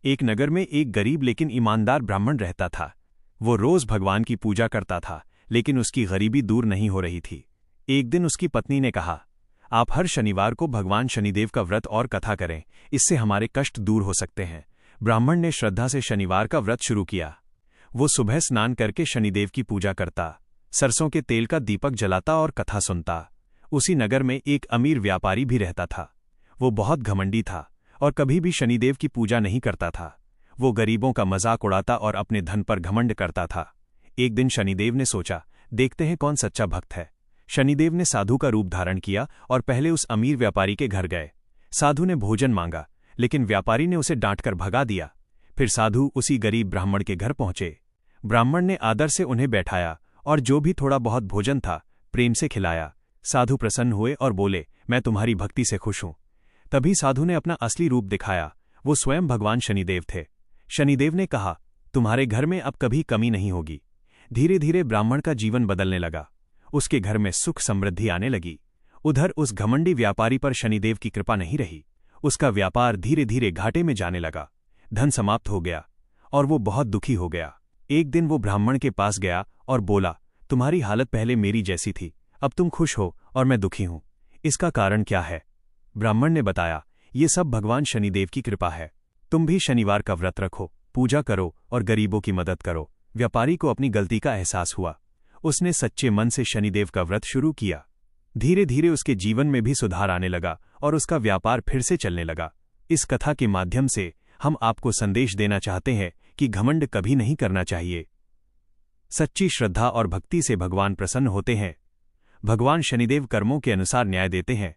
एक नगर में एक गरीब लेकिन ईमानदार ब्राह्मण रहता था। वो रोज भगवान की पूजा करता था, लेकिन उसकी गरीबी दूर नहीं हो रही थी। एक दिन उसकी पत्नी ने कहा, आप हर शनिवार को भगवान शनिदेव का व्रत और कथा करें, इससे हमारे कष्ट दूर हो सकते हैं। ब्राह्मण ने श्रद्धा से शनिवार का व्रत शुरू किया। वो सुबह स्नान करके शनिदेव की पूजा करता, सरसों के तेल का दीपक जलाता और कथा सुनता। उसी नगर में एक अमीर व्यापारी भी रहता था। वो बहुत घमंडी था और कभी भी शनिदेव की पूजा नहीं करता था। वो गरीबों का मजाक उड़ाता और अपने धन पर घमंड करता था। एक दिन शनिदेव ने सोचा, देखते हैं कौन सच्चा भक्त है। शनिदेव ने साधु का रूप धारण किया और पहले उस अमीर व्यापारी के घर गए। साधु ने भोजन मांगा, लेकिन व्यापारी ने उसे डांटकर भगा दिया। फिर साधु उसी गरीब ब्राह्मण के घर पहुंचे। ब्राह्मण ने आदर से उन्हें बैठाया और जो भी थोड़ा बहुत भोजन था प्रेम से खिलाया। साधु प्रसन्न हुए और बोले, मैं तुम्हारी भक्ति से खुश हूं। तभी साधु ने अपना असली रूप दिखाया। वो स्वयं भगवान शनिदेव थे। शनिदेव ने कहा, तुम्हारे घर में अब कभी कमी नहीं होगी। धीरे धीरे ब्राह्मण का जीवन बदलने लगा। उसके घर में सुख समृद्धि आने लगी। उधर उस घमंडी व्यापारी पर शनिदेव की कृपा नहीं रही। उसका व्यापार धीरे धीरे घाटे में जाने लगा। धन समाप्त हो गया और वो बहुत दुखी हो गया। एक दिन वो ब्राह्मण के पास गया और बोला, तुम्हारी हालत पहले मेरी जैसी थी, अब तुम खुश हो और मैं दुखी हूं। इसका कारण क्या है? ब्राह्मण ने बताया, ये सब भगवान शनिदेव की कृपा है। तुम भी शनिवार का व्रत रखो, पूजा करो और गरीबों की मदद करो। व्यापारी को अपनी गलती का एहसास हुआ। उसने सच्चे मन से शनिदेव का व्रत शुरू किया। धीरे धीरे उसके जीवन में भी सुधार आने लगा और उसका व्यापार फिर से चलने लगा। इस कथा के माध्यम से हम आपको संदेश देना चाहते हैं कि घमंड कभी नहीं करना चाहिए। सच्ची श्रद्धा और भक्ति से भगवान प्रसन्न होते हैं। भगवान शनिदेव कर्मों के अनुसार न्याय देते हैं।